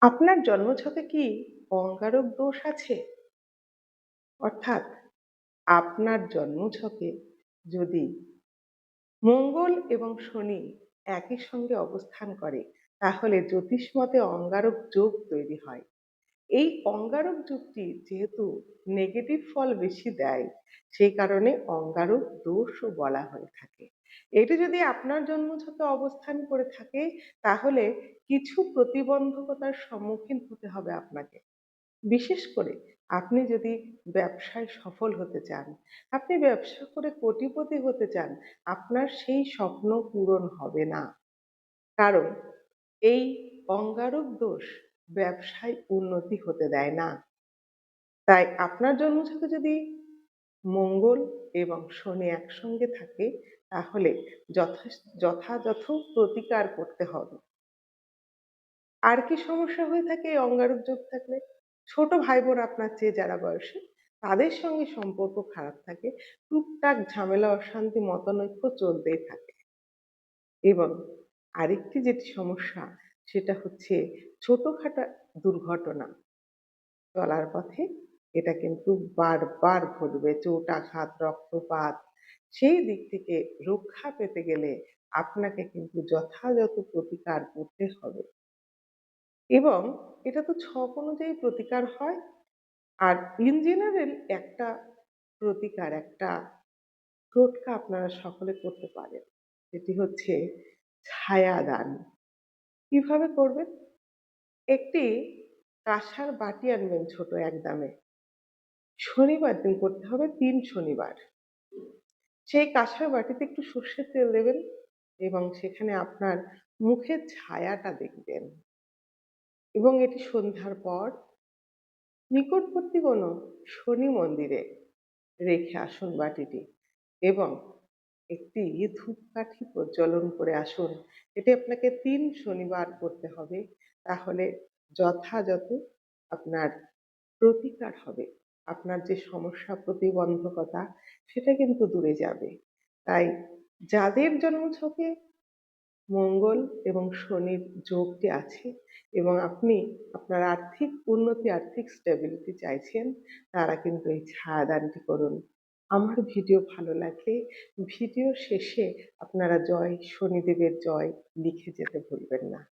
আপনার জন্মছকে কি অঙ্গারক দোষ আছে? অর্থাৎ আপনার জন্মছকে যদি মঙ্গল এবং শনি একই সঙ্গে অবস্থান করে তাহলে জ্যোতিষমতে অঙ্গারক যোগ তৈরি হয়। এই অঙ্গারক যোগটি যেহেতু নেগেটিভ ফল বেশি দেয়, সেই কারণে অঙ্গারক দোষও বলা হয়ে থাকে। এটি যদি আপনার জন্মছকে অবস্থান করে থাকে তাহলে কিছু প্রতিবন্ধকতার সম্মুখীন হতে হবে আপনাকে। বিশেষ করে আপনি যদি ব্যবসায় সফল হতে চান, আপনি ব্যবসা করে কোটিপতি হতে চান, আপনার সেই স্বপ্ন পূরণ হবে না। কারণ এই অঙ্গারক দোষ ব্যবসায় উন্নতি হতে দেয় না। তাই আপনার জন্মছকে যদি মঙ্গল এবং শনি একসঙ্গে থাকে তাহলে যথাযথ প্রতিকার করতে হবে। আর কি সমস্যা হয়ে থাকে এই অঙ্গারক যোগ থাকলে? ছোট ভাই-বোন আপনার চেয়ে যারা বয়সে, তাদের সঙ্গে সম্পর্ক খারাপ থাকে। টুকটাক ঝামেলা, অশান্তি, মতানৈক্য চলতেই থাকে। এবং আরেকটি যেটি সমস্যা সেটা হচ্ছে ছোটখাটো দুর্ঘটনা চলার পথে এটা কিন্তু বারবার ঘটবে। চোটাঘাত, রক্তপাত। সেই দিক থেকে রক্ষা পেতে গেলে আপনাকে কিন্তু যথাযথ প্রতিকার করতে হবে। এবং এটা তো ছক অনুযায়ী প্রতিকার হয়। আর ইন জেনারেল একটা প্রতিকার, একটা টোটকা আপনারা সকলে করতে পারেন। সেটি হচ্ছে ছায়াদান। কিভাবে করবেন? একটি কাঁসার বাটি আনবেন ছোট এক দামে। শনিবার দিন করতে হবে ৩ শনিবার। সেই কাঁসার বাটিতে একটু সর্ষের তেল দেবেন এবং সেখানে আপনার মুখের ছায়াটা দেখবেন। এবং এটি সন্ধ্যার পর নিকটবর্তী কোনো শনি মন্দিরে রেখে আসুন বাটিটি এবং একটি ধূপকাঠি প্রজ্বলন করে আসুন। এটি আপনাকে ৩ শনিবার করতে হবে। তাহলে যথাযথ আপনার প্রতিকার হবে। আপনার যে সমস্যা, প্রতিবন্ধকতা সেটা কিন্তু দূরে যাবে। তাই যাদের জন্মছকে মঙ্গল এবং শনির যোগটি আছে এবং আপনি আপনার আর্থিক উন্নতি, আর্থিক স্টেবিলিটি চাইছেন, তারা কিন্তু এই ছায়াদানটি করুন। আমার ভিডিও ভালো লাগলে ভিডিও শেষে আপনারা জয় শনিদেবের জয় লিখে যেতে ভুলবেন না।